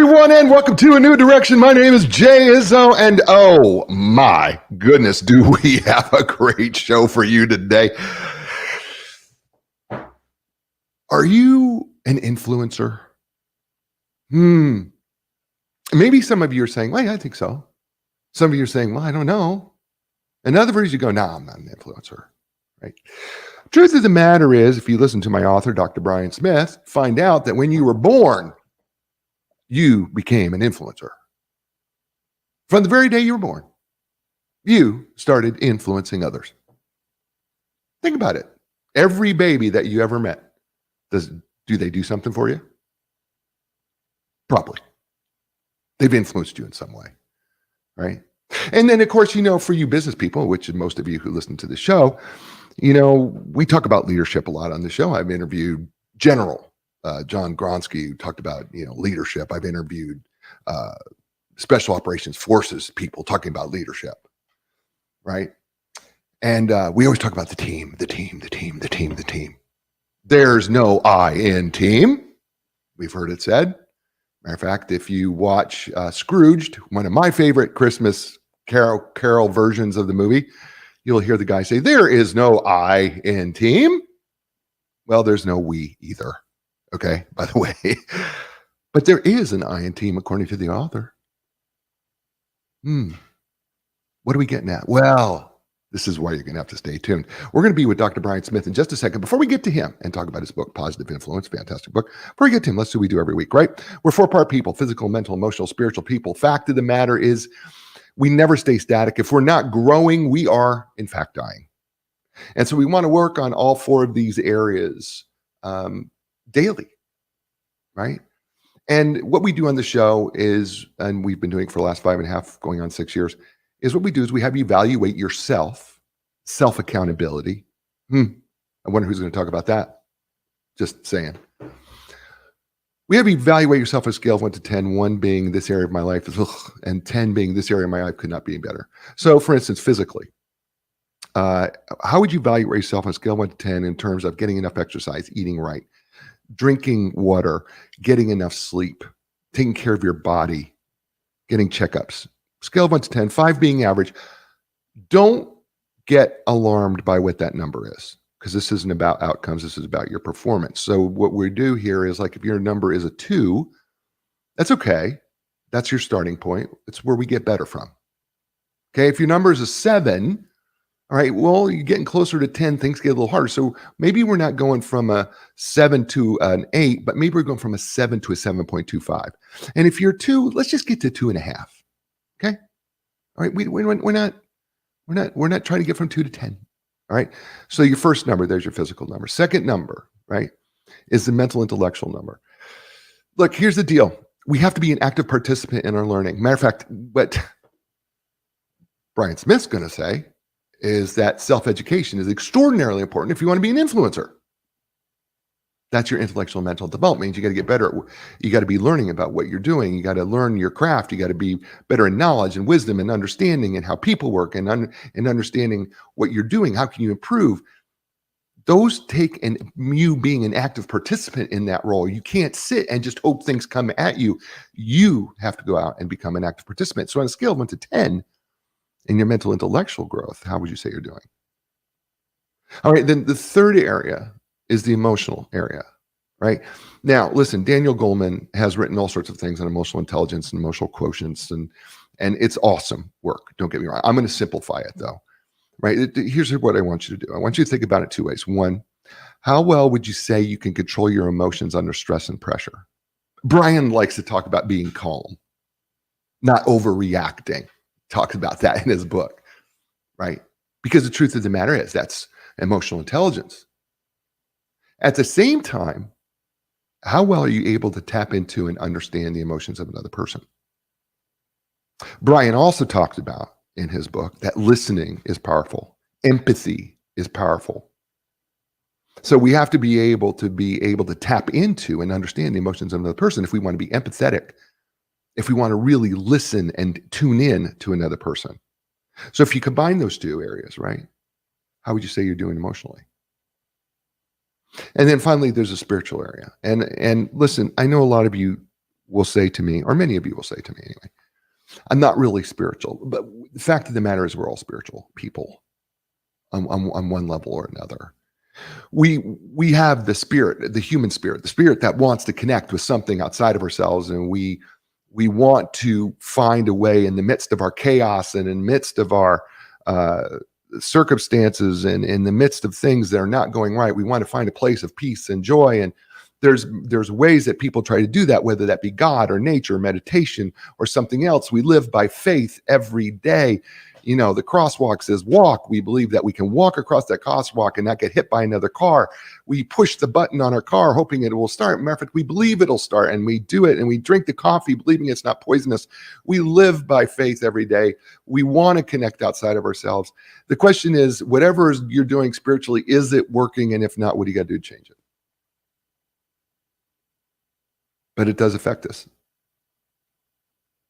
everyone, and welcome to A New Direction. My name is Jay Izzo, and oh my goodness, do we have a great show for you today. Are you an influencer? Maybe some of you are saying, well, yeah, I think so. Some of you are saying, well, I don't know. In other words, you go, no, I'm not an influencer, right? Truth of the matter is, if you listen to my author, Dr. Brian Smith, find out that when you were born, you became an influencer. From the very day you were born, you started influencing others. Think about it. Every baby that you ever met, do they do something for you? Probably. They've influenced you in some way, right? And then, of course, for you business people, which most of you who listen to the show, we talk about leadership a lot on the show. I've interviewed General John Gronsky, who talked about, leadership. I've interviewed special operations forces people talking about leadership, right? And we always talk about the team. There's no I in team. We've heard it said. Matter of fact, if you watch Scrooged, one of my favorite Christmas carol versions of the movie, you'll hear the guy say, there is no I in team. Well, there's no we either. Okay, by the way. But there is an I in team according to the author. What are we getting at? Well, this is why you're going to have to stay tuned. We're going to be with Dr. Brian Smith in just a second. Before we get to him and talk about his book, Positive Influence, fantastic book. Before we get to him, let's do what we do every week, right? We're four-part people: physical, mental, emotional, spiritual people. Fact of the matter is, we never stay static. If we're not growing, we are, in fact, dying. And so we want to work on all four of these areas daily, right? And what we do on the show is, and we've been doing for the last 5.5, going on 6 years, is what we do is we have you evaluate yourself, self-accountability. I wonder who's going to talk about that. Just saying. We have you evaluate yourself on a scale of 1 to 10, 1 being this area of my life is, and 10 being this area of my life could not be better. So for instance, physically, how would you evaluate yourself on a scale of 1 to 10 in terms of getting enough exercise, eating right, drinking water, getting enough sleep, taking care of your body, getting checkups? Scale of 1 to 10, 5 being average. Don't get alarmed by what that number is, because this isn't about outcomes. This is about your performance. So what we do here is, like, if your number is a 2, that's okay. That's your starting point. It's where we get better from. Okay. If your number is a 7, all right, well, you're getting closer to 10, things get a little harder. So maybe we're not going from a 7 to an 8, but maybe we're going from a 7 to a 7.25. And if you're 2, let's just get to 2.5. Okay. All right. We're not trying to get from 2 to 10. All right. So your first number, there's your physical number. Second number, right, is the mental intellectual number. Look, here's the deal. We have to be an active participant in our learning. Matter of fact, what Brian Smith's going to say is that self-education is extraordinarily important if you want to be an influencer. That's your intellectual and mental development. You got to get better. You got to be learning about what you're doing. You got to learn your craft. You got to be better in knowledge and wisdom and understanding and how people work and understanding what you're doing. How can you improve? Those take you being an active participant in that role. You can't sit and just hope things come at you. You have to go out and become an active participant. So on a scale of 1 to 10 in your mental intellectual growth, how would you say you're doing? All right, then the third area is the emotional area, right? Now, listen, Daniel Goleman has written all sorts of things on emotional intelligence and emotional quotients, and it's awesome work. Don't get me wrong. I'm going to simplify it though, right? Here's what I want you to do. I want you to think about it 2 ways. 1, how well would you say you can control your emotions under stress and pressure? Brian likes to talk about being calm, not overreacting. Talks about that in his book, right? Because the truth of the matter is that's emotional intelligence. At the same time, how well are you able to tap into and understand the emotions of another person? Brian also talks about in his book that listening is powerful. Empathy is powerful. So we have to be able to tap into and understand the emotions of another person if we want to be empathetic, if we want to really listen and tune in to another person. So if you combine those 2 areas, right, how would you say you're doing emotionally? And then finally, there's a spiritual area. And listen, I know a lot of you will say to me, or many of you will say to me anyway, I'm not really spiritual. But the fact of the matter is, we're all spiritual people on one level or another. We have the spirit, the human spirit, the spirit that wants to connect with something outside of ourselves, and we want to find a way in the midst of our chaos and in the midst of our uh, circumstances and in the midst of things that are not going right. We want to find a place of peace and joy. And there's ways that people try to do that, whether that be God or nature, or meditation, or something else. We live by faith every day. The crosswalk says walk. We believe that we can walk across that crosswalk and not get hit by another car. We push the button on our car hoping it will start. Matter of fact, we believe it'll start, and we do it, and we drink the coffee believing it's not poisonous. We live by faith every day. We want to connect outside of ourselves. The question is, whatever you're doing spiritually, is it working? And if not, what do you got to do to change it? But it does affect us,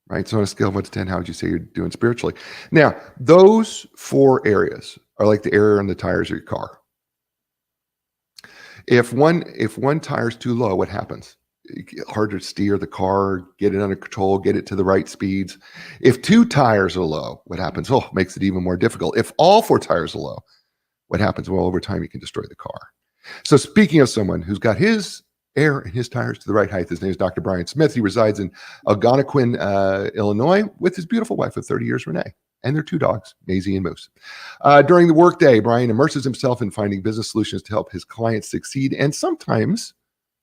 right? So on a scale of 1 to 10, how would you say you're doing spiritually? Now, those 4 areas are like the air on the tires of your car. If one tire is too low, what happens? Harder to steer the car, get it under control, get it to the right speeds. If 2 tires are low, what happens? Oh, it makes it even more difficult. If all 4 tires are low, what happens? Well, over time, you can destroy the car. So speaking of someone who's got his air and his tires to the right height, his name is Dr. Brian Smith. He resides in Algonquin, Illinois, with his beautiful wife of 30 years, Renee, and their 2 dogs, Maisie and Moose. During the workday, Brian immerses himself in finding business solutions to help his clients succeed, and sometimes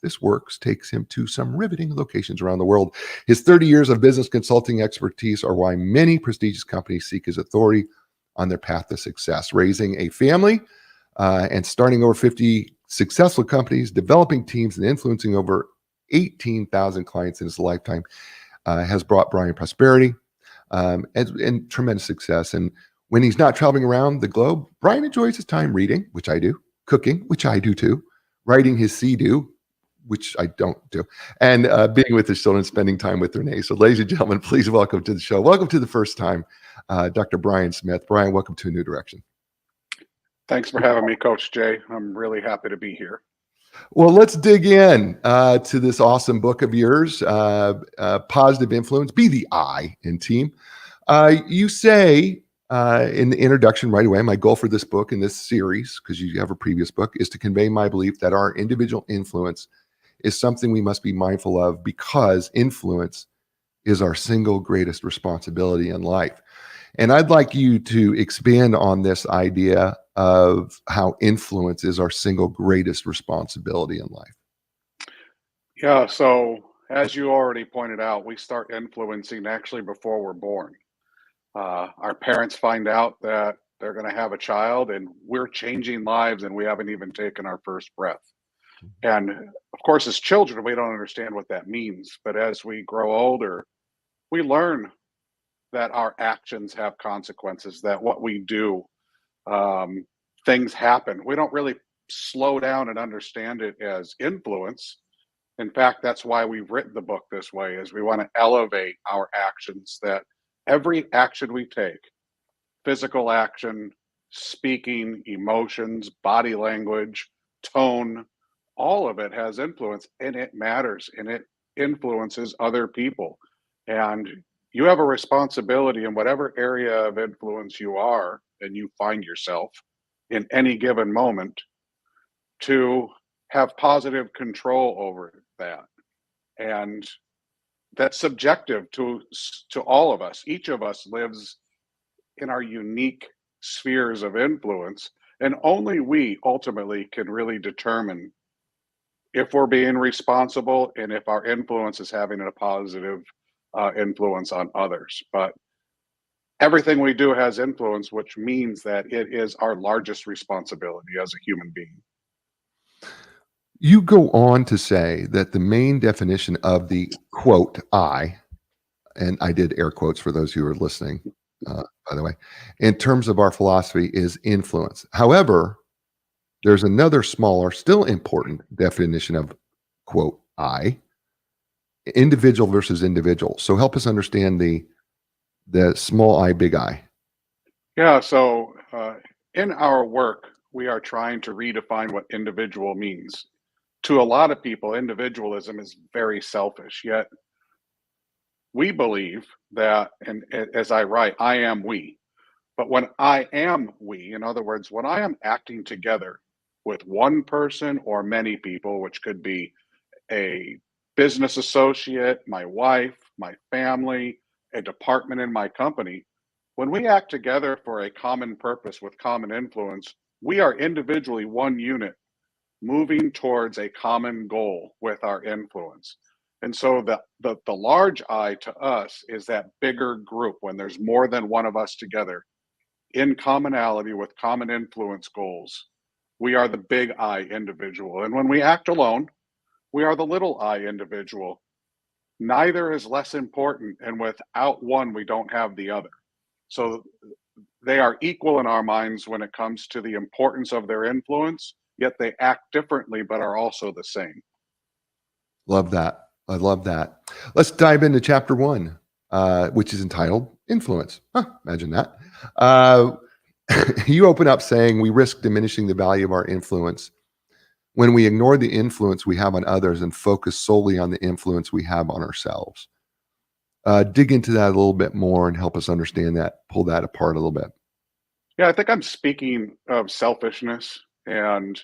this work takes him to some riveting locations around the world. His 30 years of business consulting expertise are why many prestigious companies seek his authority on their path to success. Raising a family and starting over 50 successful companies, developing teams, and influencing over 18,000 clients in his lifetime has brought Brian prosperity and tremendous success. And when he's not traveling around the globe, Brian enjoys his time reading, which I do, cooking, which I do too, writing his see-do, which I don't do, and being with his children, spending time with Renee. So ladies and gentlemen, please welcome to the show. Welcome to the first time, Dr. Brian Smith. Brian, welcome to A New Direction. Thanks for having me, Coach Jay. I'm really happy to be here. Well, let's dig in to this awesome book of yours, Positive Influence, Be the I in Team. You say in the introduction right away, my goal for this book in this series, because you have a previous book, is to convey my belief that our individual influence is something we must be mindful of, because influence is our single greatest responsibility in life. And I'd like you to expand on this idea of how influence is our single greatest responsibility in life. Yeah, so as you already pointed out, we start influencing actually before we're born. Our parents find out that they're going to have a child, and we're changing lives, and we haven't even taken our first breath. And of course, as children, we don't understand what that means. But as we grow older, we learn that our actions have consequences, that what we do, um, things happen. We don't really slow down and understand it as influence. In fact, that's why we've written the book this way, is we want to elevate our actions, that every action we take, physical action, speaking, emotions, body language, tone, all of it has influence, and it matters, and it influences other people. And you have a responsibility in whatever area of influence you are and you find yourself in any given moment to have positive control over that. And that's subjective to all of us. Each of us lives in our unique spheres of influence, and only we ultimately can really determine if we're being responsible and if our influence is having a positive influence on others. But everything we do has influence, which means that it is our largest responsibility as a human being. You go on to say that the main definition of the quote I, and I did air quotes for those who are listening, by the way, in terms of our philosophy, is influence. However, there's another smaller, still important definition of quote I, individual versus individual. So help us understand the small I, big I. Yeah, so in our work, we are trying to redefine what individual means. To a lot of people, individualism is very selfish, yet we believe that, and as I write, I am we. But when I am we, in other words, when I am acting together with one person or many people, which could be a business associate, my wife, my family, a department in my company, when we act together for a common purpose with common influence, we are individually one unit moving towards a common goal with our influence. And so the large I to us is that bigger group when there's more than one of us together in commonality with common influence goals. We are the big I individual. And when we act alone, we are the little I individual. Neither is less important. And without one, we don't have the other. So they are equal in our minds when it comes to the importance of their influence, yet they act differently, but are also the same. Love that. I love that. Let's dive into chapter one, which is entitled Influence. Huh, imagine that. Uh, you open up saying we risk diminishing the value of our influence when we ignore the influence we have on others and focus solely on the influence we have on ourselves. Dig into that a little bit more and help us understand that, pull that apart a little bit. Yeah, I think I'm speaking of selfishness and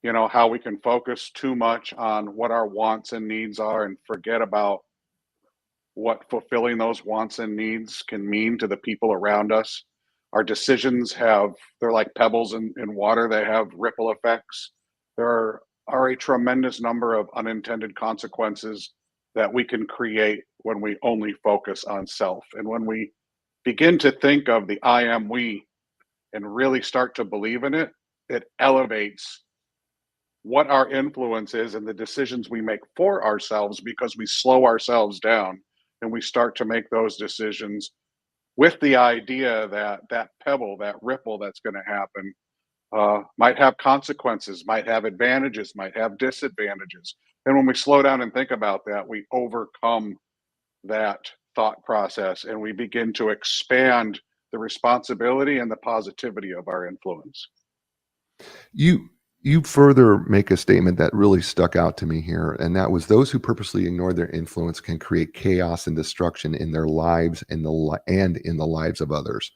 how we can focus too much on what our wants and needs are and forget about what fulfilling those wants and needs can mean to the people around us. Our decisions they're like pebbles in water, they have ripple effects. There are a tremendous number of unintended consequences that we can create when we only focus on self. And when we begin to think of the I am we and really start to believe in it, it elevates what our influence is and the decisions we make for ourselves because we slow ourselves down and we start to make those decisions with the idea that that pebble, that ripple that's going to happen might have consequences, might have advantages, might have disadvantages. And when we slow down and think about that, we overcome that thought process and we begin to expand the responsibility and the positivity of our influence. You you further make a statement that really stuck out to me here, and that was those who purposely ignore their influence can create chaos and destruction in their lives and and in the lives of others.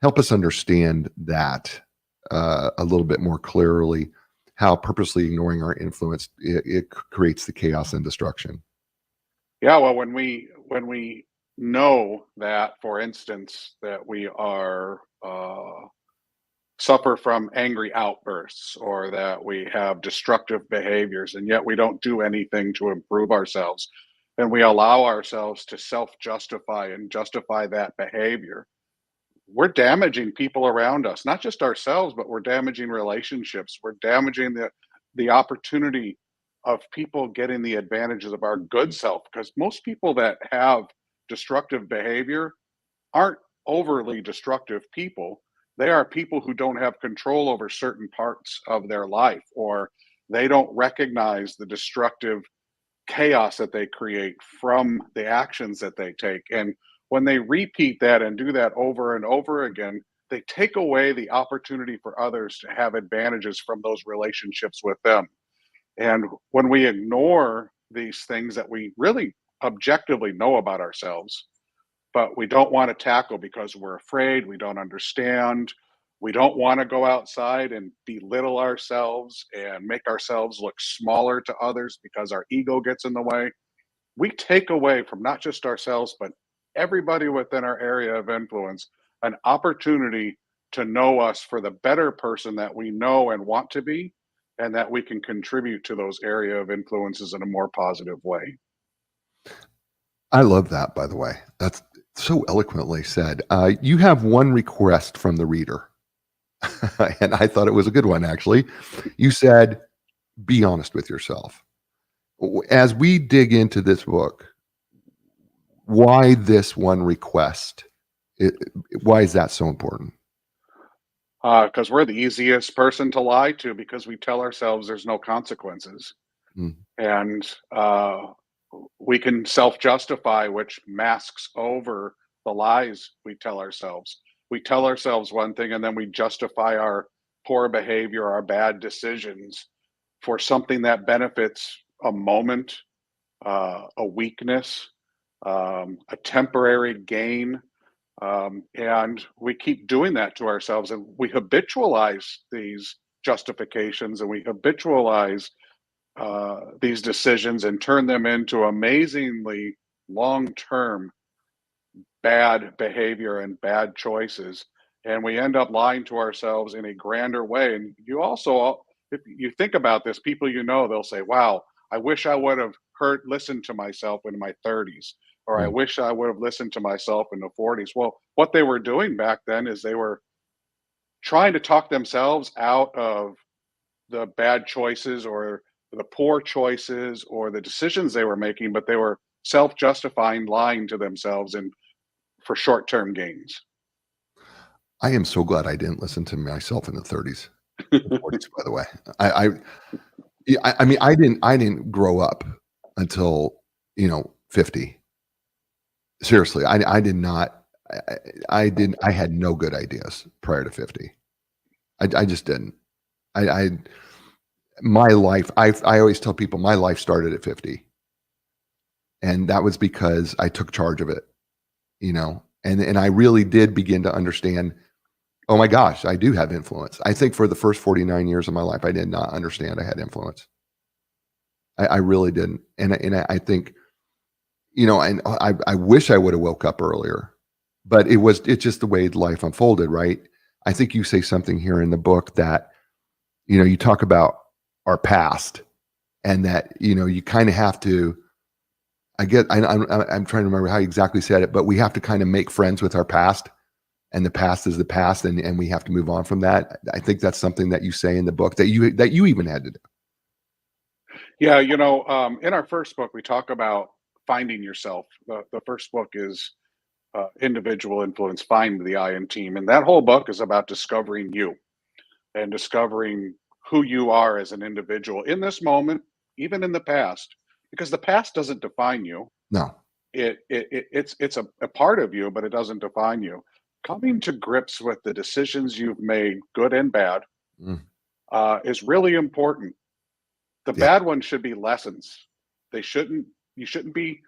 Help us understand that a little bit more clearly. How purposely ignoring our influence it creates the chaos and destruction. Yeah, well, when we know that, for instance, that we are suffer from angry outbursts or that we have destructive behaviors and yet we don't do anything to improve ourselves and we allow ourselves to self-justify and justify that behavior, we're damaging people around us, not just ourselves, but we're damaging relationships, we're damaging the opportunity of people getting the advantages of our good self because most people that have destructive behavior aren't overly destructive people. They are people who don't have control over certain parts of their life, or they don't recognize the destructive chaos that they create from the actions that they take. And when they repeat that and do that over and over again, they take away the opportunity for others to have advantages from those relationships with them. And when we ignore these things that we really objectively know about ourselves, but we don't want to tackle because we're afraid, we don't understand, we don't want to go outside and belittle ourselves and make ourselves look smaller to others because our ego gets in the way. We take away from not just ourselves, but everybody within our area of influence an opportunity to know us for the better person that we know and want to be, and that we can contribute to those area of influences in a more positive way. I love that, by the way. That's so eloquently said. You have one request from the reader, and I thought it was a good one, actually. You said, be honest with yourself. As we dig into this book, why this one request? It, why is that so important? Because we're the easiest person to lie to because we tell ourselves there's no consequences. Mm. And we can self justify, which masks over the lies we tell ourselves. We tell ourselves one thing and then we justify our poor behavior, our bad decisions for something that benefits a moment, a weakness. a temporary gain. And we keep doing that to ourselves, and we habitualize these justifications, and we habitualize these decisions and turn them into amazingly long term bad behavior and bad choices. And we end up lying to ourselves in a grander way. And you also, if you think about this, people they'll say, wow, I wish I would have listened to myself in my 30s, or I Mm. wish I would have listened to myself in the 40s. Well, what they were doing back then is they were trying to talk themselves out of the bad choices or the poor choices or the decisions they were making, but they were self-justifying, lying to themselves and for short-term gains. I am so glad I didn't listen to myself in the 30s or 40s, by the way. I yeah, I mean, I didn't grow up until, 50. Seriously, I did not I didn't I had no good ideas prior to 50. I just didn't. I my life I always tell people my life started at 50, and that was because I took charge of it, and I really did begin to understand, "Oh my gosh, I do have influence." I think for the first 49 years of my life, I did not understand I had influence. I really didn't, and I think, and I wish I woulda woke up earlier, but it's just the way life unfolded, right? I think you say something here in the book that, you talk about our past and that, you kinda have to I'm trying to remember how you exactly said it, but we have to kinda make friends with our past, and the past is the past, and we have to move on from that. I think that's something that you say in the book that you even had to do. Yeah, in our first book, we talk about finding yourself. The first book is Individual Influence, Find the I in Team. And that whole book is about discovering you and discovering who you are as an individual in this moment, even in the past, because the past doesn't define you. No. It's a part of you, but it doesn't define you. Coming to grips with the decisions you've made, good and bad, Mm, is really important. The yeah, bad ones should be lessons. They shouldn't. You shouldn't be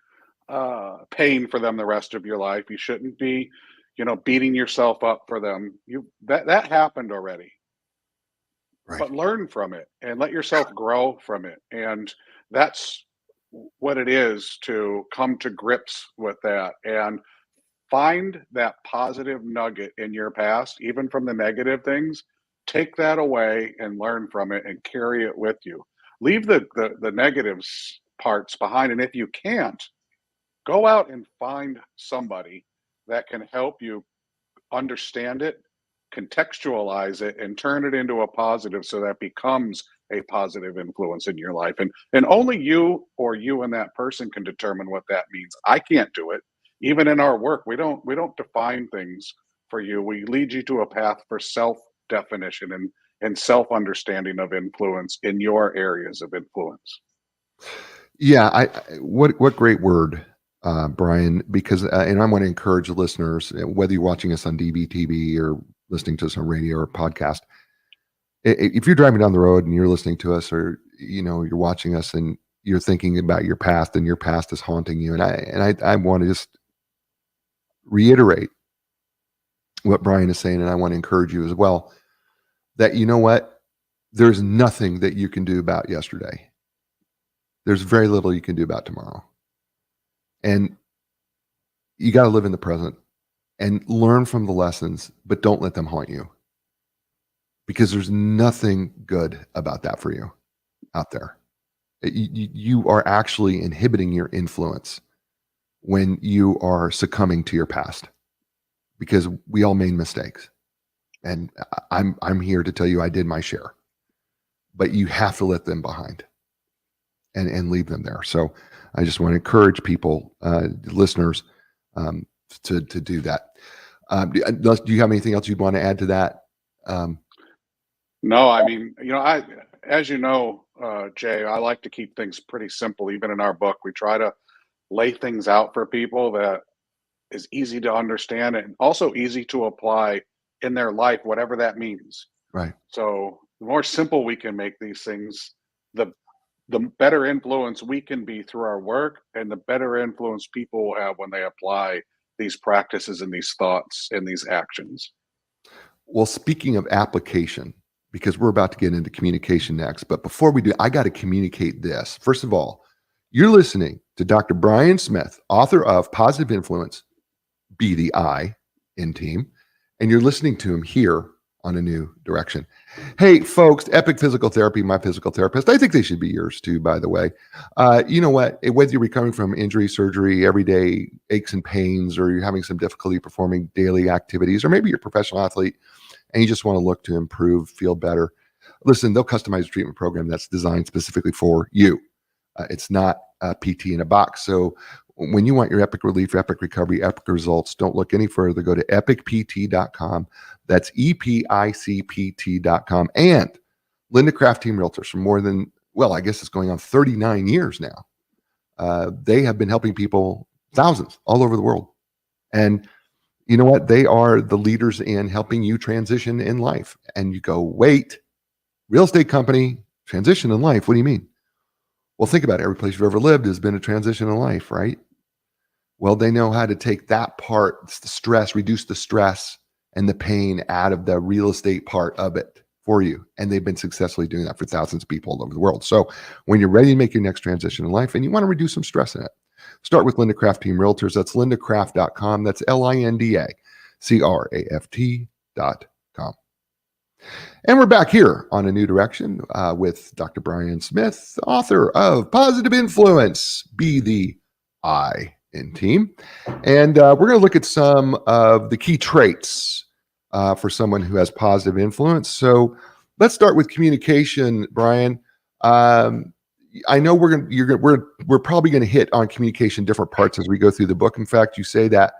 paying for them the rest of your life. You shouldn't be, beating yourself up for them. That happened already, right. but learn from it and let yourself grow from it. And that's what it is to come to grips with that and find that positive nugget in your past, even from the negative things. Take that away and learn from it and carry it with you. Leave the negatives parts behind. And if you can't, go out and find somebody that can help you understand it, contextualize it, and turn it into a positive so that becomes a positive influence in your life. And only you or you and that person can determine what that means. I can't do it. Even in our work, we don't define things for you. We lead you to a path for self definition and self understanding of influence in your areas of influence. Yeah, what great word, Brian, because, and I wanna encourage listeners, whether you're watching us on DBTV or listening to us on radio or podcast, if you're driving down the road and you're listening to us or, you're watching us and you're thinking about your past and your past is haunting you, and I wanna just reiterate what Brian is saying, and I wanna encourage you as well, that you know what? There's nothing that you can do about yesterday. There's very little you can do about tomorrow, and you gotta live in the present and learn from the lessons, but don't let them haunt you because there's nothing good about that for you out there. You are actually inhibiting your influence when you are succumbing to your past because we all made mistakes. And I'm here to tell you I did my share, but you have to let them behind and leave them there. So I just want to encourage people, listeners, um, to do that. Do you have anything else you'd want to add to that? Um, No, I mean, as Jay, I like to keep things pretty simple. Even in our book, we try to lay things out for people that is easy to understand and also easy to apply in their life, whatever that means. right. So the more simple we can make these things, the the better influence we can be through our work, and the better influence people will have when they apply these practices and these thoughts and these actions. Well, speaking of application, because we're about to get into communication next, but before we do, I got to communicate this. First of all, you're listening to Dr. Brian Smith, author of Positive Influence, Be the I in Team, and you're listening to him here on A New Direction. Hey, folks, Epic Physical Therapy, my physical therapist. I think they should be yours too, by the way. You know what? Whether you're recovering from injury, surgery, everyday aches and pains, or you're having some difficulty performing daily activities, or maybe you're a professional athlete and you just want to look to improve, feel better, listen, they'll customize a treatment program that's designed specifically for you. It's not a PT in a box. So when you want your epic relief, epic recovery, epic results, don't look any further. Go to epicpt.com. That's EPICPT.com. And Linda Craft Team Realtors for more than, well, I guess it's going on 39 years now. They have been helping people, thousands all over the world. And you know what? They are the leaders in helping you transition in life. And you go, wait, real estate company, transition in life? What do you mean? Well, think about it. Every place you've ever lived has been a transition in life, right? Well, they know how to take that part, the stress, reduce the stress and the pain out of the real estate part of it for you. And they've been successfully doing that for thousands of people all over the world. So when you're ready to make your next transition in life and you want to reduce some stress in it, start with Linda Craft Team Realtors. That's lindacraft.com. That's LINDACRAFT.com. And we're back here on A New Direction with Dr. Brian Smith, author of Positive Influence, Be the I in Team. And we're going to look at some of the key traits for someone who has positive influence. So let's start with communication, Brian. I know we're probably going to hit on communication different parts as we go through the book. In fact, you say that.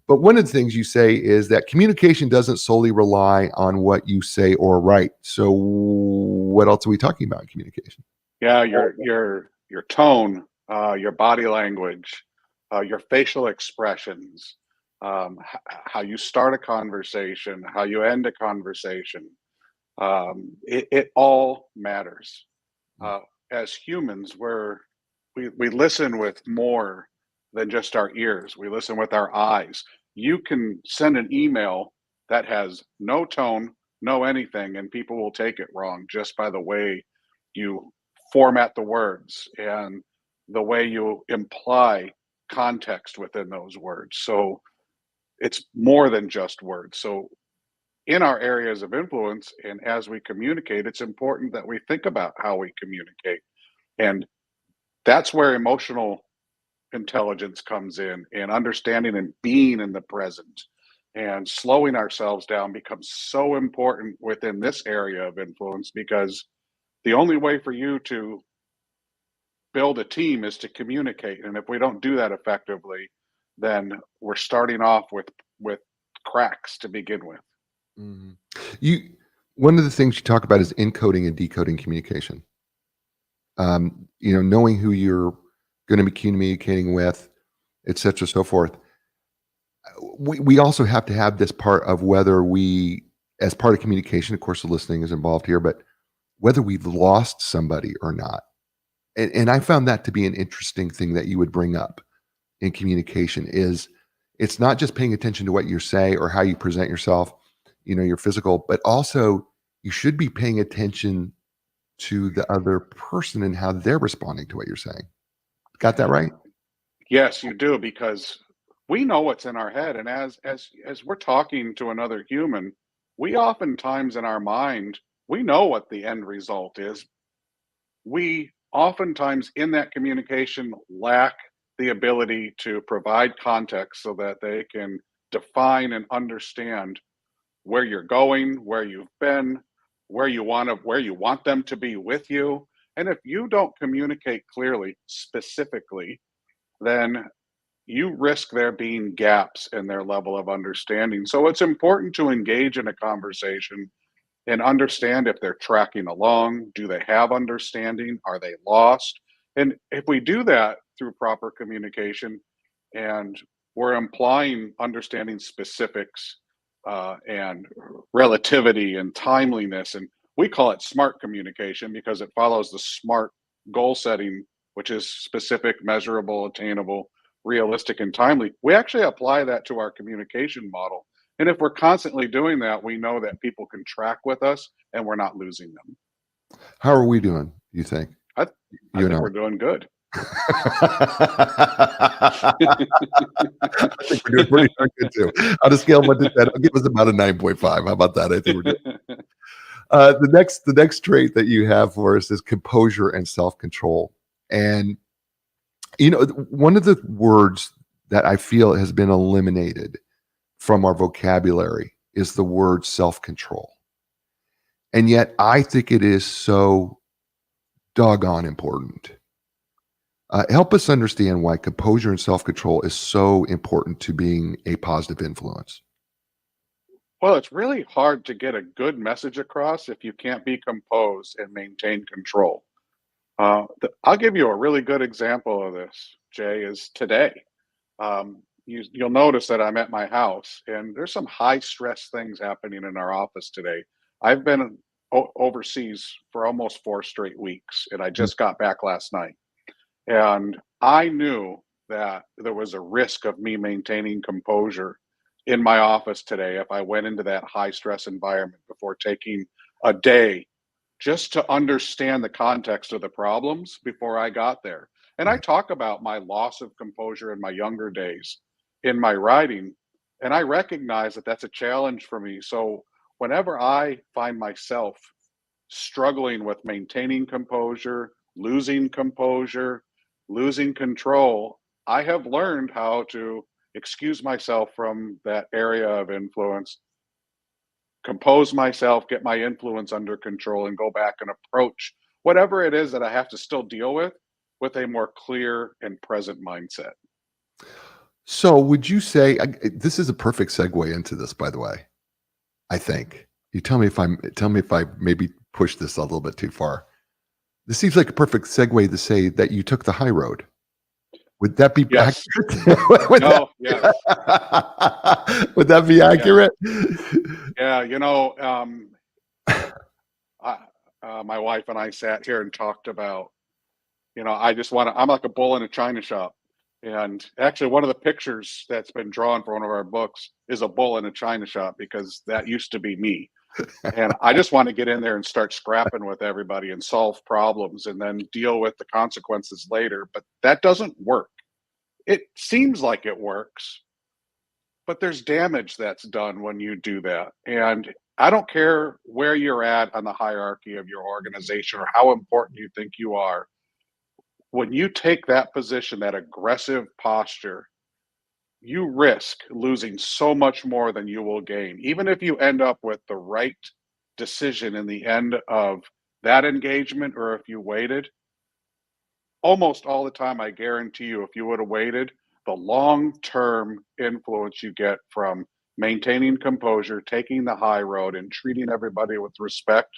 But one of the things you say is that communication doesn't solely rely on what you say or write. So what else are we talking about in communication? Yeah, your tone, your body language, your facial expressions, how you start a conversation, how you end a conversation. It all matters. Uh, as humans, we listen with more than just our ears. We listen with our eyes. You can send an email that has no tone, no anything, and people will take it wrong just by the way you format the words and the way you imply context within those words. So it's more than just words. So in our areas of influence and as we communicate, it's important that we think about how we communicate. And that's where emotional intelligence comes in, and understanding and being in the present and slowing ourselves down becomes so important within this area of influence, because the only way for you to build a team is to communicate. And if we don't do that effectively, then we're starting off with cracks to begin with. Mhm. You One of the things you talk about is encoding and decoding communication. Knowing who you're going to be communicating with, et cetera, so forth. We also have to have this part of whether we, as part of communication, of course, the listening is involved here, but whether we've lost somebody or not. And I found that to be an interesting thing that you would bring up in communication is it's not just paying attention to what you say or how you present yourself, your physical, but also you should be paying attention to the other person and how they're responding to what you're saying. Got that right? Yes, you do, because we know what's in our head, and as we're talking to another human, we oftentimes in our mind, we know what the end result is. We oftentimes in that communication lack the ability to provide context so that they can define and understand where you're going, where you've been, where you want them to be with you. And if you don't communicate clearly, specifically, then you risk there being gaps in their level of understanding. So it's important to engage in a conversation and understand if they're tracking along. Do they have understanding? Are they lost? And if we do that through proper communication and we're implying understanding specifics and relativity and timeliness, and we call it smart communication because it follows the SMART goal setting, which is specific, measurable, attainable, realistic, and timely, we actually apply that to our communication model. And if we're constantly doing that, we know that people can track with us and we're not losing them. How are we doing, you think? I, I You and think I. we're doing good. I think we're doing pretty darn good too. On a scale of 1 to 10, I'll give us about a 9.5. How about that? I think we're doing. The next trait that you have for us is composure and self-control. And one of the words that I feel has been eliminated from our vocabulary is the word self-control. And yet I think it is so doggone important. Help us understand why composure and self-control is so important to being a positive influence. Well, it's really hard to get a good message across if you can't be composed and maintain control. I'll give you a really good example of this, Jay, is today. You'll notice that I'm at my house and there's some high stress things happening in our office today. I've been overseas for almost 4 straight weeks and I just got back last night. And I knew that there was a risk of me maintaining composure in my office today if I went into that high stress environment before taking a day just to understand the context of the problems before I got there. And I Right. talk about my loss of composure in my younger days in my writing, and I recognize that that's a challenge for me. So whenever I find myself struggling with maintaining composure, losing control, I have learned how to excuse myself from that area of influence, compose myself, get my influence under control, and go back and approach whatever it is that I have to still deal with a more clear and present mindset. So would you say this is a perfect segue into this, by the way? I think. You tell me if I maybe pushed this a little bit too far. This seems like a perfect segue to say that you took the high road. Would that be Yes. accurate? would, that, No, yes. would that be Yeah. accurate? Yeah. I, my wife and I sat here and talked about, I'm like a bull in a china shop. And actually, one of the pictures that's been drawn for one of our books is a bull in a china shop because that used to be me. And I just want to get in there and start scrapping with everybody and solve problems and then deal with the consequences later. But that doesn't work. It seems like it works, but there's damage that's done when you do that. And I don't care where you're at on the hierarchy of your organization or how important you think you are. When you take that position, that aggressive posture, you risk losing so much more than you will gain. Even if you end up with the right decision in the end of that engagement, or if you waited, almost all the time, I guarantee you, if you would have waited, the long term influence you get from maintaining composure, taking the high road, and treating everybody with respect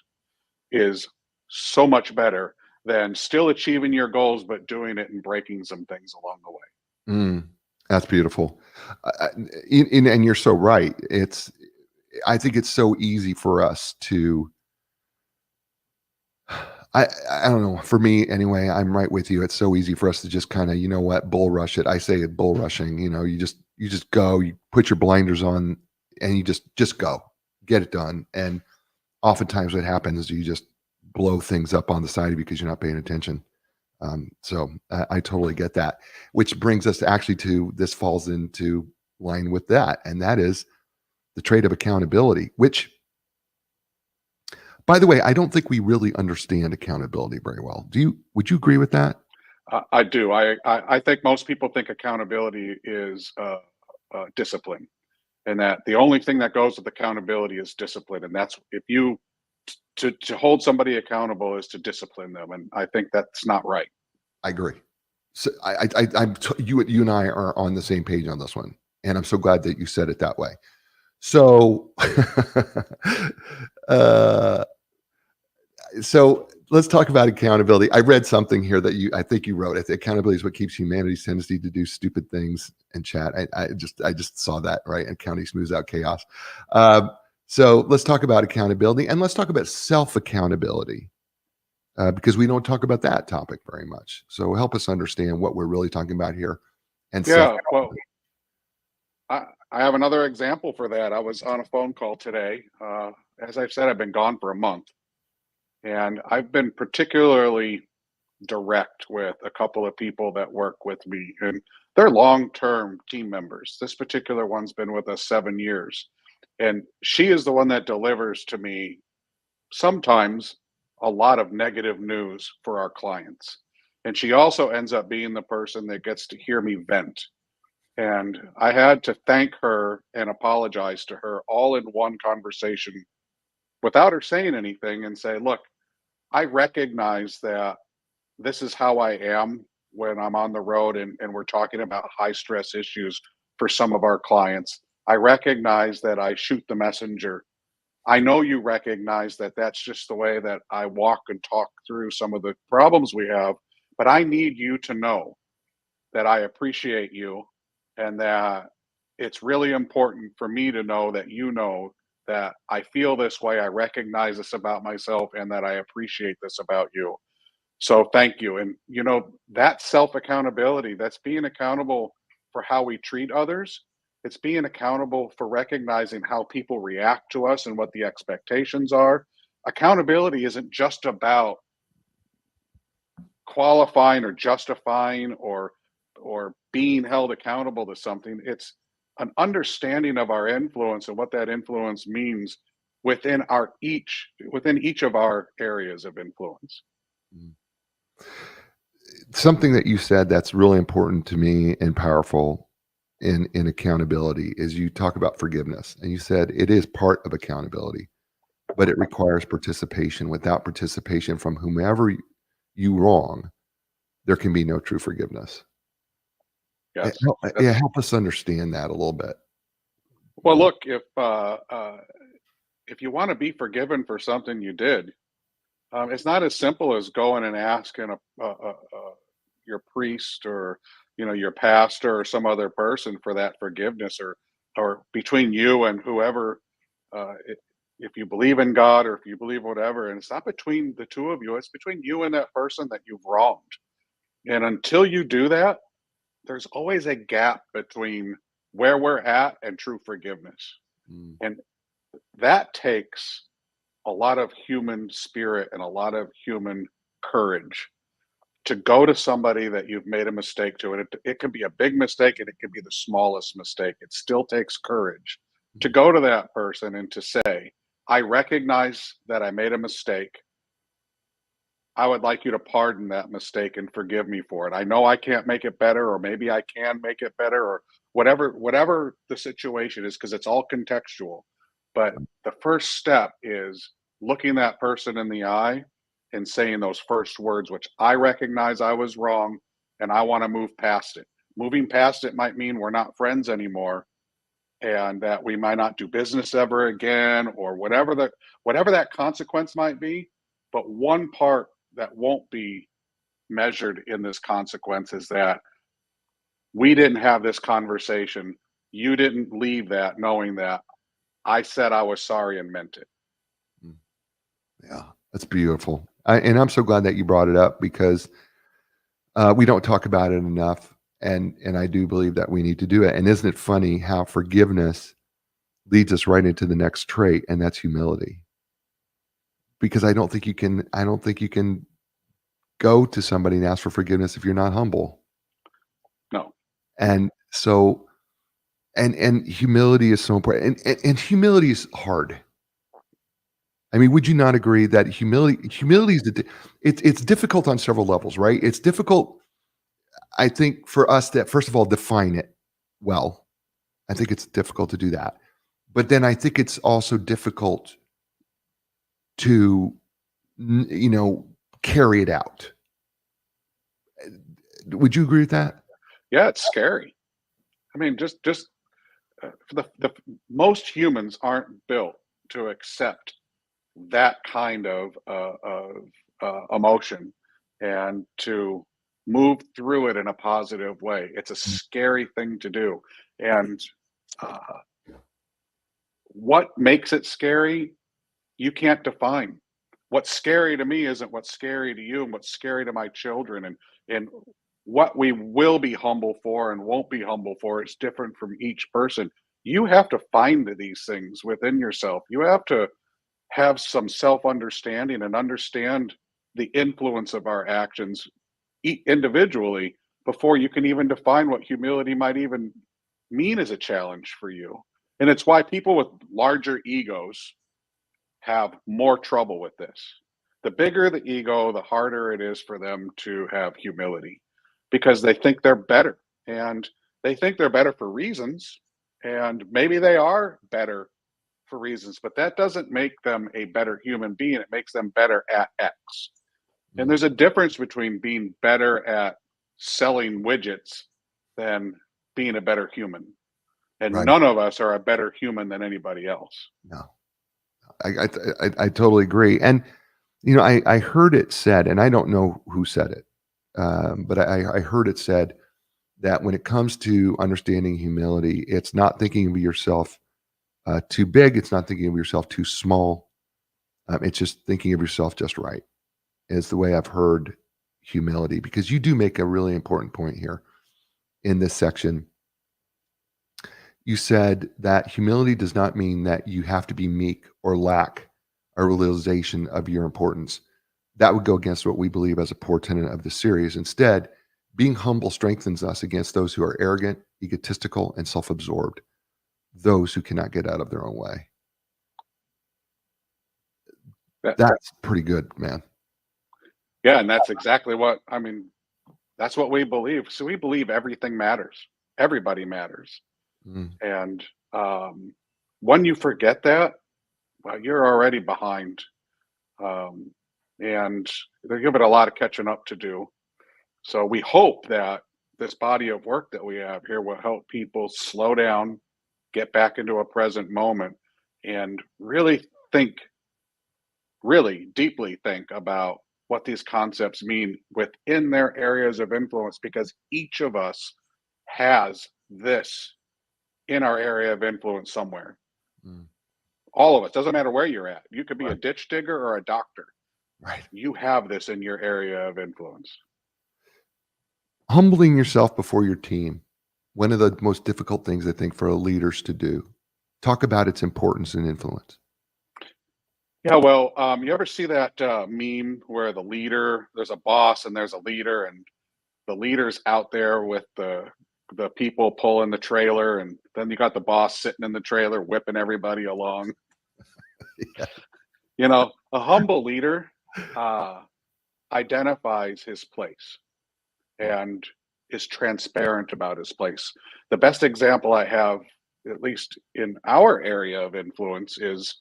is so much better than still achieving your goals, but doing it and breaking some things along the way. Mm, that's beautiful. And you're so right. I think it's so easy for us to I don't know. For me, anyway, I'm right with you. It's so easy for us to just kind of, you know what, bull rush it. I say it, bull rushing. You just go. You put your blinders on, and you just go, get it done. And oftentimes, what happens is you just blow things up on the side because you're not paying attention. So I totally get that. Which brings us actually to this falls into line with that, and that is the trait of accountability, which, by the way, I don't think we really understand accountability very well. Would you agree with that? I do. I think most people think accountability is discipline, and that the only thing that goes with accountability is discipline, and that's if you to hold somebody accountable is to discipline them, and I think that's not right. I agree. So you and I are on the same page on this one, and I'm so glad that you said it that way. So, uh, so let's talk about accountability. I read something here that I think you wrote. I think accountability is what keeps humanity's tendency to do stupid things and chat. I just saw that, right. And county smooths out chaos. So let's talk about accountability, and let's talk about self accountability. because we don't talk about that topic very much. So help us understand what we're really talking about here and set. Yeah, well, I have another example for that. I was on a phone call today. As I've said, I've been gone for a month, and I've been particularly direct with a couple of people that work with me, and they're long-term team members. This particular one's been with us 7 years, and she is the one that delivers to me sometimes a lot of negative news for our clients. And she also ends up being the person that gets to hear me vent. And I had to thank her and apologize to her all in one conversation without her saying anything and say, look, I recognize that this is how I am when I'm on the road and we're talking about high stress issues for some of our clients. I recognize that I shoot the messenger. I know you recognize that that's just the way that I walk and talk through some of the problems we have, but I need you to know that I appreciate you and that it's really important for me to know that you know that I feel this way. I recognize this about myself and that I appreciate this about you. So thank you. And that self accountability, that's being accountable for how we treat others. It's being accountable for recognizing how people react to us and what the expectations are. Accountability isn't just about qualifying or justifying or being held accountable to something. It's an understanding of our influence and what that influence means within each of our areas of influence. Mm. Something that you said that's really important to me and powerful in accountability is you talk about forgiveness, and you said it is part of accountability, but it requires participation. Without participation from whomever you wrong, there can be no true forgiveness. Yes. Yeah, That's help us understand that a little bit. well, Uh, look, if you want to be forgiven for something you did, it's not as simple as going and asking your priest or your pastor or some other person for that forgiveness, or between you and whoever. If you believe in God or if you believe whatever, and it's not between the two of you, it's between you and that person that you've wronged. And until you do that, there's always a gap between where we're at and true forgiveness. mm, And that takes a lot of human spirit and a lot of human courage to go to somebody that you've made a mistake to. And it can be a big mistake and it can be the smallest mistake. It still takes courage to mm, go to that person and to say, I recognize that I made a mistake. I would like you to pardon that mistake and forgive me for it. I know I can't make it better, or maybe I can make it better, or whatever the situation is, because it's all contextual. But the first step is looking that person in the eye and saying those first words, which I recognize I was wrong and I want to move past it. Moving past it might mean we're not friends anymore and that we might not do business ever again, or whatever that consequence might be. But one part that won't be measured in this consequence is that we didn't have this conversation. You didn't leave that knowing that I said I was sorry and meant it. mm. Yeah, that's beautiful. And I'm so glad that you brought it up because we don't talk about it enough, and I do believe that we need to do it. And isn't it funny how forgiveness leads us right into the next trait, and that's humility. Because I don't think you can go to somebody and ask for forgiveness if you're not humble. No. And so and humility is so important. And humility is hard. I mean, would you not agree that humility is it's difficult on several levels, right? It's difficult, I think, for us to first of all define it well. I think it's difficult to do that. But then I think it's also difficult to you know, carry it out. Would you agree with that? Yeah, it's scary. I mean, just the most humans aren't built to accept that kind of emotion and to move through it in a positive way. It's a scary thing to do. And uh, what makes it scary, you can't define. what's scary to me isn't what's scary to you, and what's scary to my children, and what we will be humble for and won't be humble for. It's different from each person. You have to find these things within yourself. You have to have some self understanding and understand the influence of our actions individually before you can even define what humility might even mean as a challenge for you. And it's why people with larger egos have more trouble with this. The bigger the ego, the harder it is for them to have humility because they think they're better, and they think they're better for reasons. And maybe they are better for reasons, but that doesn't make them a better human being. It makes them better at X. And Mm, there's a difference between being better at selling widgets than being a better human. And right. none of us are a better human than anybody else. No, I totally agree. And I heard it said, and I don't know who said it, but I heard it said that when it comes to understanding humility, it's not thinking of yourself too big. It's not thinking of yourself too small. It's just thinking of yourself just right. Is the way I've heard humility, because you do make a really important point here in this section. You said that humility does not mean that you have to be meek or lack a realization of your importance. That would go against what we believe as a core tenet of the series. Instead, being humble strengthens us against those who are arrogant, egotistical, and self absorbed, those who cannot get out of their own way. That, That's pretty good, man. yeah, and that's exactly what I mean. That's what we believe. So we believe everything matters. Everybody matters. Mm, And when you forget that, well, you're already behind. Um, and they're giving a lot of catching up to do. So we hope that this body of work that we have here will help people slow down, get back into a present moment, and really think, really deeply think about what these concepts mean within their areas of influence, because each of us has this in our area of influence somewhere. mm, All of us, doesn't matter where you're at. You could be a right, ditch digger or a doctor. right. You have this in your area of influence. Humbling yourself before your team, one of the most difficult things I think for leaders to do. Talk about its importance and influence. Yeah, well, you ever see that meme where there's a boss and there's a leader, and the leader's out there with the people pulling the trailer, and then you got the boss sitting in the trailer whipping everybody along. Yeah. A humble leader uh, identifies his place and is transparent about his place. The best example I have, at least in our area of influence, is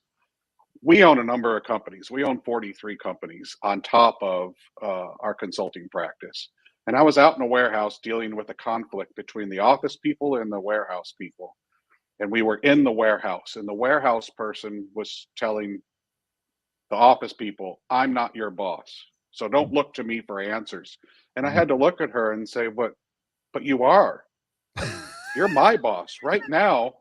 we own a number of companies. We own 43 companies on top of our consulting practice. And I was out in a warehouse dealing with a conflict between the office people and the warehouse people. And we were in the warehouse, and the warehouse person was telling the office people, I'm not your boss. So don't look to me for answers. And I Mhm. had to look at her and say, but you are. You're my boss. Right now,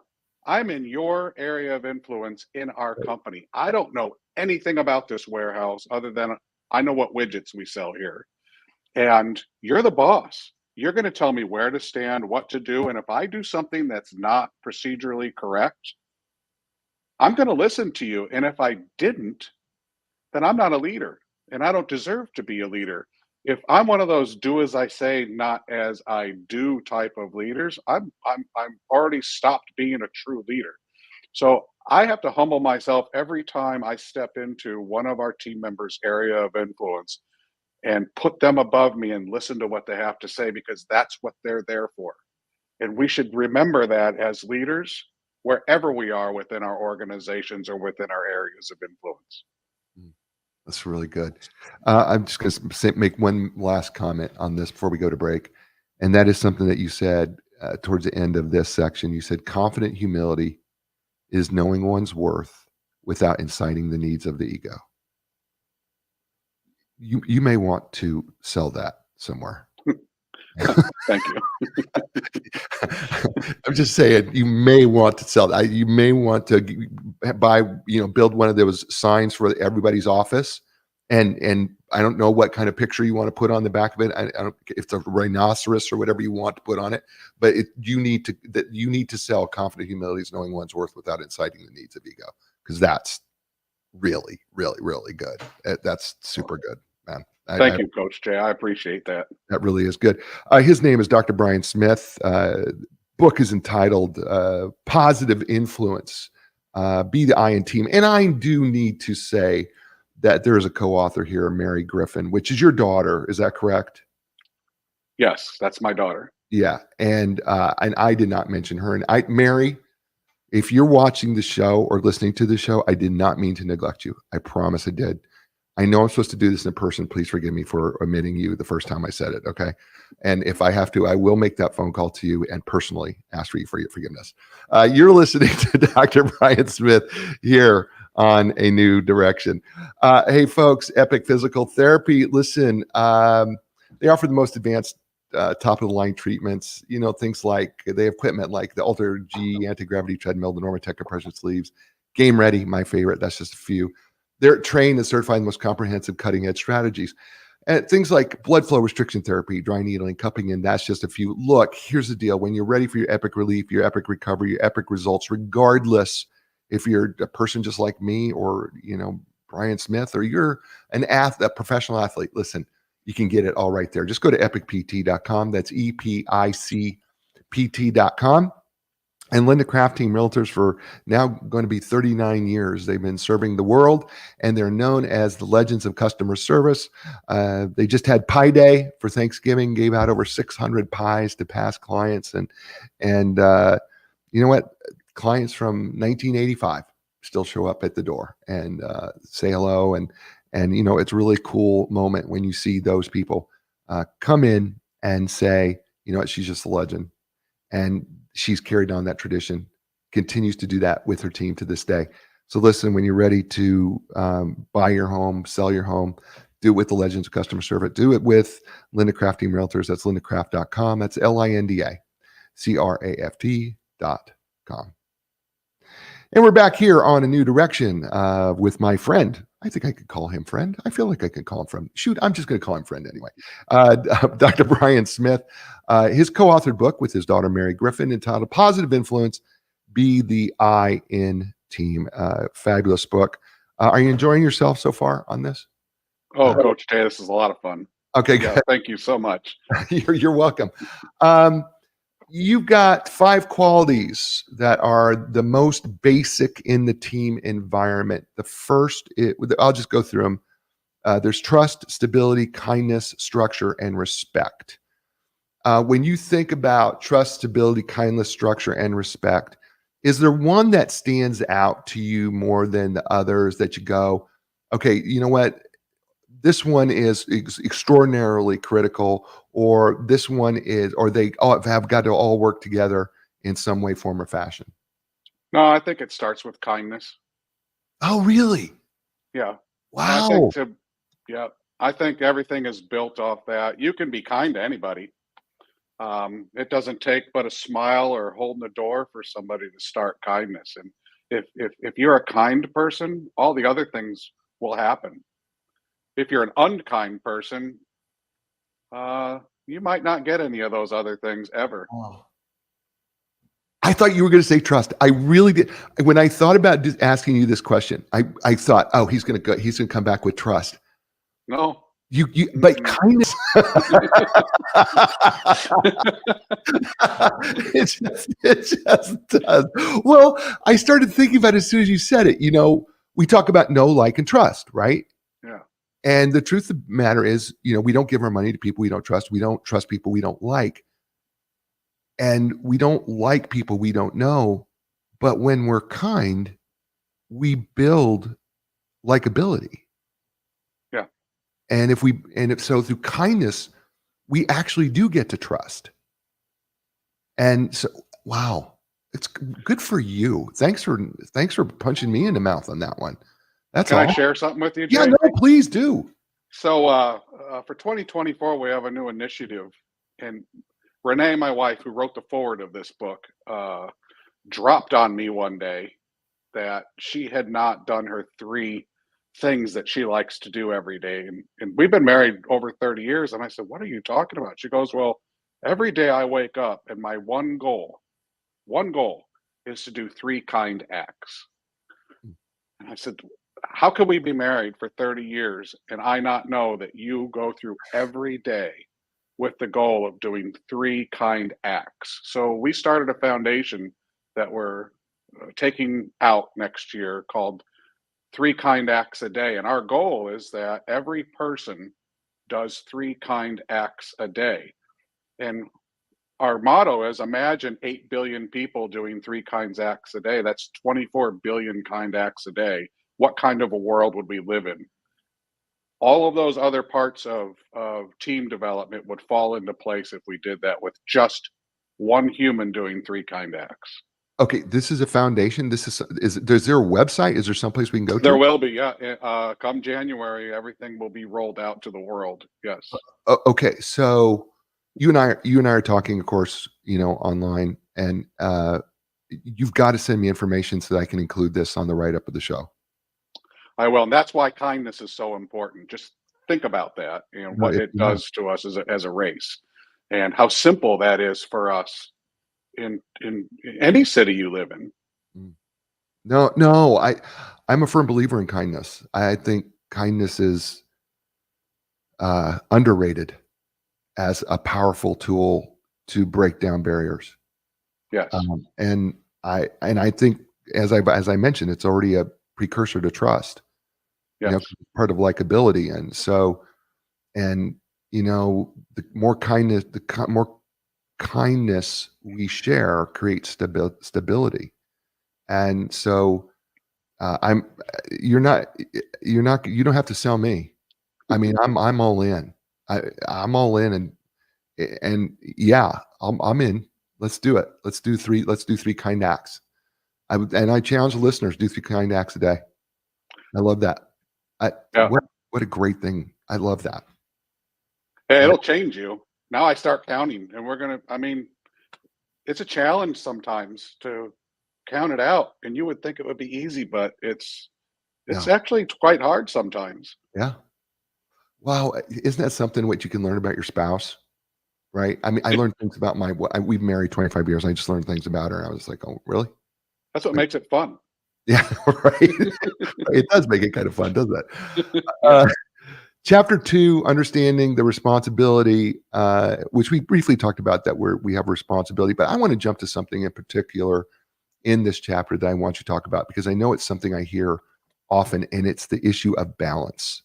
I'm in your area of influence in our company. I don't know anything about this warehouse other than I know what widgets we sell here. And you're the boss. You're going to tell me where to stand, what to do. And if I do something that's not procedurally correct, I'm going to listen to you. And if I didn't, then I'm not a leader and I don't deserve to be a leader. If I'm one of those do as I say, not as I do type of leaders, I'm already stopped being a true leader. So I have to humble myself every time I step into one of our team members' area of influence and put them above me and listen to what they have to say, because that's what they're there for. And we should remember that as leaders, wherever we are within our organizations or within our areas of influence. Mm, that's really good. I'm just going to make one last comment on this before we go to break. And that is something that you said towards the end of this section. You said, confident humility is knowing one's worth without inciting the needs of the ego. You may want to sell that somewhere. Thank you. I'm just saying, you may want to sell that. You may want to buy, build one of those signs for everybody's office And I don't know what kind of picture you want to put on the back of it. I don't if it's a rhinoceros or whatever you want to put on it, but you need to sell confident humility is knowing one's worth without inciting the needs of ego, because that's really, really, really good. That's super good, man. Thank you, Coach Jay. I appreciate that. That really is good. His name is Dr. Brian Smith. Book is entitled Positive Influence. Be the I in team. And I do need to say that there is a co-author here, Mary Griffin, which is your daughter. Is that correct? Yes, that's my daughter. Yeah. And I did not mention her. And Mary, if you're watching the show or listening to the show, I did not mean to neglect you. I promise I did. I know I'm supposed to do this in person. Please forgive me for omitting you the first time I said it. Okay. And if I have to, I will make that phone call to you and personally ask for your forgiveness. You're listening to Dr. Brian Smith here on A New Direction. Hey, folks, Epic Physical Therapy. Listen, they offer the most advanced top of the line treatments, things like they have equipment like the Ultra G anti-gravity treadmill, the Normatec compression sleeves, Game Ready, my favorite. That's just a few. They're trained and certified in the most comprehensive cutting edge strategies. And things like blood flow restriction therapy, dry needling, cupping in, that's just a few. Look, here's the deal. When you're ready for your epic relief, your epic recovery, your epic results, regardless if you're a person just like me or, Brian Smith, or you're a professional athlete, listen, you can get it all right there. Just go to epicpt.com. That's EPICPT.com. And Linda Craft Team Realtors for now going to be 39 years. They've been serving the world, and they're known as the legends of customer service. They just had Pie Day for Thanksgiving, gave out over 600 pies to past clients. And you know what? Clients from 1985 still show up at the door and say hello. And it's a really cool moment when you see those people come in and say, she's just a legend. And she's carried on that tradition, continues to do that with her team to this day. So listen, when you're ready to buy your home, sell your home, do it with the Legends of Customer Service. Do it with Linda Craft Team Realtors. That's lindacraft.com. That's LINDACRAFT.com. And we're back here on A New Direction with my friend. I think I could call him friend. I feel like I could call him friend. Shoot, I'm just going to call him friend anyway. Dr. Brian Smith, his co-authored book with his daughter, Mary Griffin, entitled Positive Influence, Be the I in Team. Fabulous book. Are you enjoying yourself so far on this? Oh, Coach Jay, this is a lot of fun. Okay, yeah, good. Thank you so much. You're welcome. You've got 5 qualities that are the most basic in the team environment. The first, I'll just go through them. There's trust, stability, kindness, structure, and respect. When you think about trust, stability, kindness, structure, and respect, is there one that stands out to you more than the others that you go, okay, you know what? This one is extraordinarily critical, or this one is, or they all have got to all work together in some way, form, or fashion? No, I think it starts with kindness. Oh, really? Yeah. Wow. I think everything is built off that. You can be kind to anybody. It doesn't take but a smile or holding the door for somebody to start kindness. And if you're a kind person, all the other things will happen. If you're an unkind person, you might not get any of those other things ever. Oh. I thought you were going to say trust. I really did. When I thought about asking you this question, I thought, oh, he's going to come back with trust. No. But kindness. it just does. Well, I started thinking about it as soon as you said it. We talk about know, like, and trust, right? Yeah. And the truth of the matter is, we don't give our money to people we don't trust. We don't trust people we don't like. And we don't like people we don't know. But when we're kind, we build likability. Yeah. And if so through kindness, we actually do get to trust. And so, wow, it's good for you. Thanks for punching me in the mouth on that one. That's Can all. I share something with you, Jay? Yeah, no, please do. So for 2024, we have a new initiative, and Renee, my wife, who wrote the foreword of this book, dropped on me one day that she had not done her 3 things that she likes to do every day. And we've been married over 30 years. And I said, "What are you talking about?" She goes, "Well, every day I wake up and my one goal is to do three kind acts." And I said, "How can we be married for 30 years and I not know that you go through every day with the goal of doing three kind acts?" So we started a foundation that we're taking out next year called Three Kind Acts a Day. And our goal is that every person does three kind acts a day. And our motto is imagine 8 billion people doing three kinds acts a day. That's 24 billion kind acts a day. What kind of a world would we live in? All of those other parts of team development would fall into place if we did that with just one human doing three kind acts. Okay, this is a foundation. Is there a website? Is there someplace we can go There to? will be, yeah. Come January, everything will be rolled out to the world. Yes. Okay, so you and I are talking, of course, online, and you've got to send me information so that I can include this on the write up of the show. I will, and that's why kindness is so important. Just think about that and No, what it yeah. does to us as a race, and how simple that is for us in any city you live in. Mm. No, no, I'm a firm believer in kindness. I think kindness is underrated as a powerful tool to break down barriers. Yes, And I think as I mentioned, it's already a precursor to trust. yes, Part of likability, and so and the more kindness, more kindness we share creates stability. And so I'm you don't have to sell me. I mean, I'm all in. I'm all in, and yeah, I'm in. Let's do it. Let's do three kind acts. I challenge the listeners, do three kind acts a day. I love that. I yeah. what a great thing. I love that. Hey, Uh, it'll change you. Now I start counting, and we're gonna. I mean, it's a challenge sometimes to count it out, and you would think it would be easy, but it's yeah, actually quite hard sometimes. yeah. Wow, isn't that something what you can learn about your spouse, right? I mean, I learned things about we've married 25 years. I just learned things about her. And I was like, oh, really? That's what Like, makes it fun. yeah, right. It does make it kind of fun, doesn't it? Yeah. Uh, Chapter 2, understanding the responsibility, which we briefly talked about that we have responsibility, but I want to jump to something in particular in this chapter that I want you to talk about because I know it's something I hear often, and it's the issue of balance.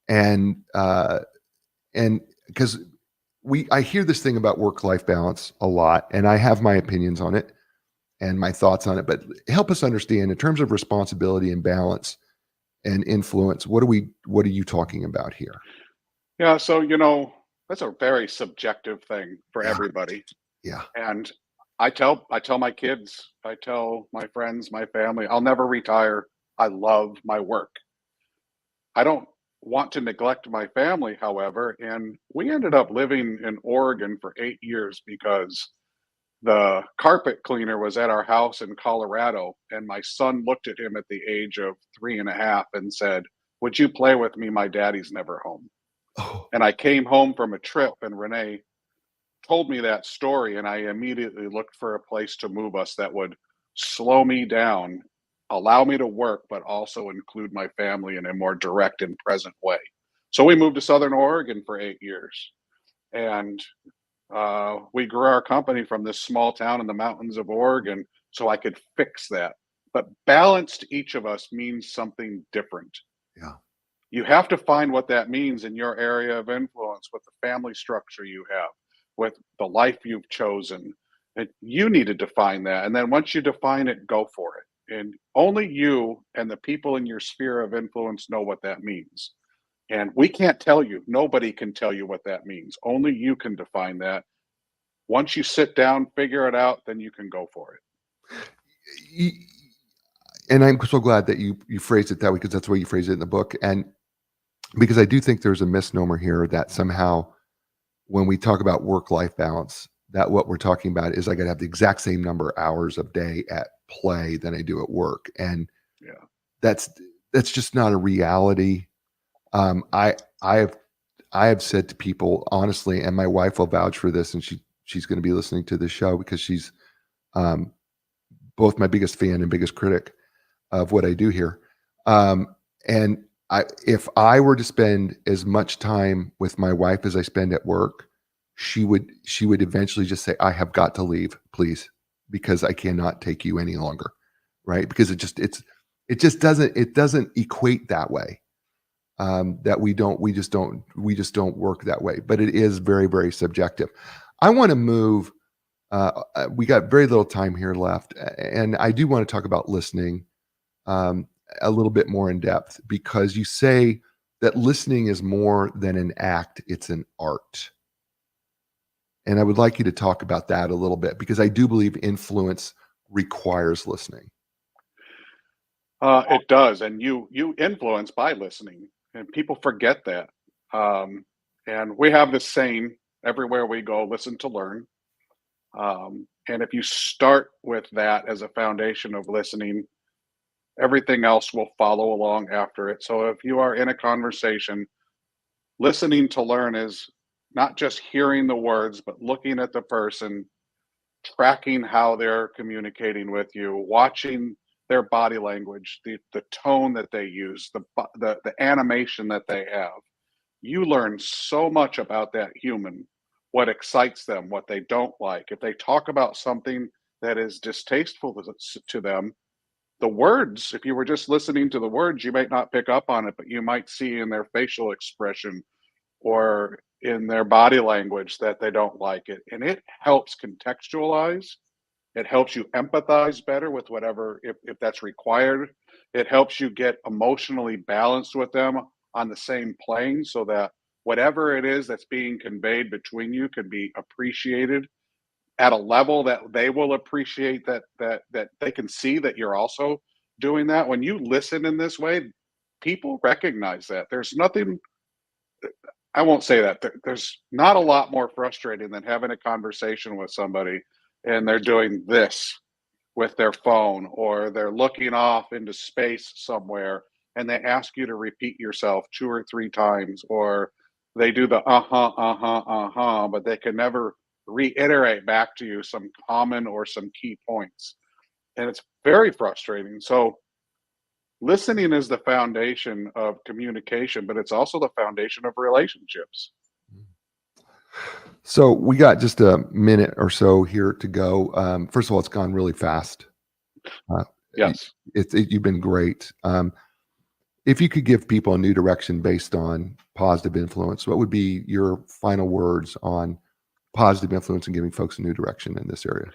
And because I hear this thing about work-life balance a lot, and I have my opinions on it and my thoughts on it, but help us understand in terms of responsibility and balance and influence, what are you talking about here? Yeah, so that's a very subjective thing for Yeah, everybody. yeah. And I tell my kids, I tell my friends, my family, I'll never retire. I love my work. I don't want to neglect my family, however, and we ended up living in Oregon for 8 years because the carpet cleaner was at our house in Colorado, and my son looked at him at the age of 3.5 and said, "Would you play with me? My daddy's never home." Oh, And I came home from a trip, and Renee told me that story, and I immediately looked for a place to move us that would slow me down, allow me to work, but also include my family in a more direct and present way. So we moved to Southern Oregon for 8 years, and we grew our company from this small town in the mountains of Oregon so I could fix that. But balance to each of us means something different. yeah. You have to find what that means in your area of influence with the family structure you have, with the life you've chosen. And you need to define that. And then once you define it, go for it. And only you and the people in your sphere of influence know what that means. And we can't tell you, nobody can tell you what that means. Only you can define that. Once you sit down, figure it out, then you can go for it. Y- And I'm so glad that you phrased it that way because that's the way you phrase it in the book. And because I do think there's a misnomer here that somehow when we talk about work-life balance, that what we're talking about is I got to have the exact same number of hours of day at play than I do at work. And Yeah. that's that's just not a reality. Um, I I have I have said to people honestly, and my wife will vouch for this, and she's going to be listening to this show because she's um, both my biggest fan and biggest critic of what I do here. Um, and if I were to spend as much time with my wife as I spend at work, she would eventually just say, "I have got to leave, please, because I cannot take you any longer." Right? Because it just doesn't equate that way. That we just don't work that way. But it is very, very subjective. I want to move. We got very little time here left, and I do want to talk about listening um, a little bit more in depth because you say that listening is more than an act; it's an art. And I would like you to talk about that a little bit because I do believe influence requires listening. It does, and you influence by listening, and people forget that. Um, and we have this saying everywhere we go: "Listen to learn." And if you start with that as a foundation of listening, everything else will follow along after it. So if you are in a conversation, listening to learn is not just hearing the words, but looking at the person, tracking how they're communicating with you, watching their body language, the tone that they use, the animation that they have. You learn so much about that human, what excites them, what they don't like. If they talk about something that is distasteful to them, the words, if you were just listening to the words, you might not pick up on it, but you might see in their facial expression or in their body language that they don't like it. And it helps contextualize. It helps you empathize better with whatever, if that's required. It helps you get emotionally balanced with them on the same plane so that whatever it is that's being conveyed between you can be appreciated at a level that they will appreciate, that they can see that you're also doing that. When you listen in this way, people recognize that. There's nothing, I won't say that. There's not a lot more frustrating than having a conversation with somebody and they're doing this with their phone or they're looking off into space somewhere and they ask you to repeat yourself two or three times, or they do the but they can never reiterate back to you some common or some key points. And it's very frustrating. So listening is the foundation of communication, but it's also the foundation of relationships. So we got just a minute or so here to go. First of all, it's gone really fast. Uh, y- Yes. you've been great. If you could give people a new direction based on positive influence, what would be your final words on positive influence and giving folks a new direction in this area?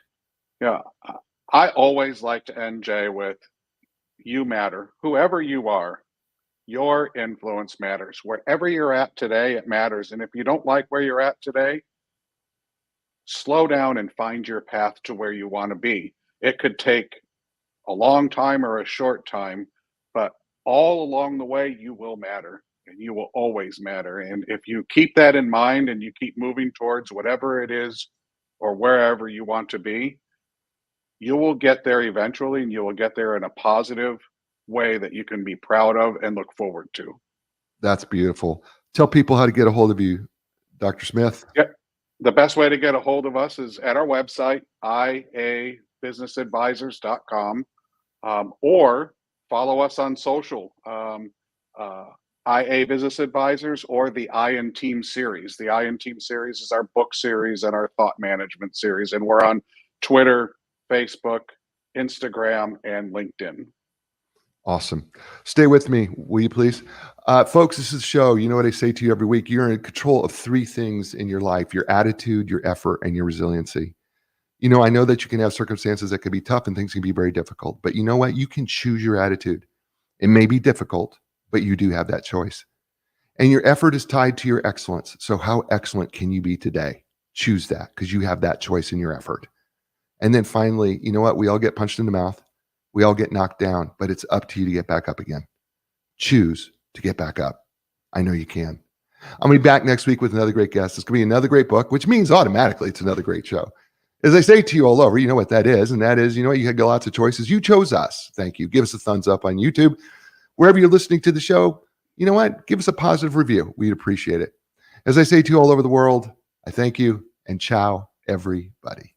Yeah. I always like to end, Jay, with you matter. Whoever you are, your influence matters. Wherever you're at today, it matters. And if you don't like where you're at today, slow down and find your path to where you want to be. It could take a long time or a short time, but all along the way, you will matter and you will always matter. And if you keep that in mind and you keep moving towards whatever it is or wherever you want to be, you will get there eventually and you will get there in a positive way that you can be proud of and look forward to. That's beautiful. Tell people how to get a hold of you, Dr. Smith. Yeah. The best way to get a hold of us is at our website, iabusinessadvisors.com, or follow us on social, uh, IA Business Advisors or the Ian Team series. The Ian Team series is our book series and our thought management series. And we're on Twitter, Facebook, Instagram, and LinkedIn. Awesome. Stay with me, will you please? Folks, this is the show. You know what I say to you every week? You're in control of three things in your life: your attitude, your effort, and your resiliency. I know that you can have circumstances that can be tough and things can be very difficult, but you know what? You can choose your attitude. It may be difficult, but you do have that choice. And your effort is tied to your excellence. So, how excellent can you be today? Choose that because you have that choice in your effort. And then finally, you know what? We all get punched in the mouth. We all get knocked down, but it's up to you to get back up again. Choose to get back up. I know you can. I'm going to be back next week with another great guest. It's going to be another great book, which means automatically it's another great show. As I say to you all over, you know what that is. And that is, you got lots of choices. You chose us. Thank you. Give us a thumbs up on YouTube. Wherever you're listening to the show, you know what? Give us a positive review. We'd appreciate it. As I say to you all over the world, I thank you and ciao, everybody.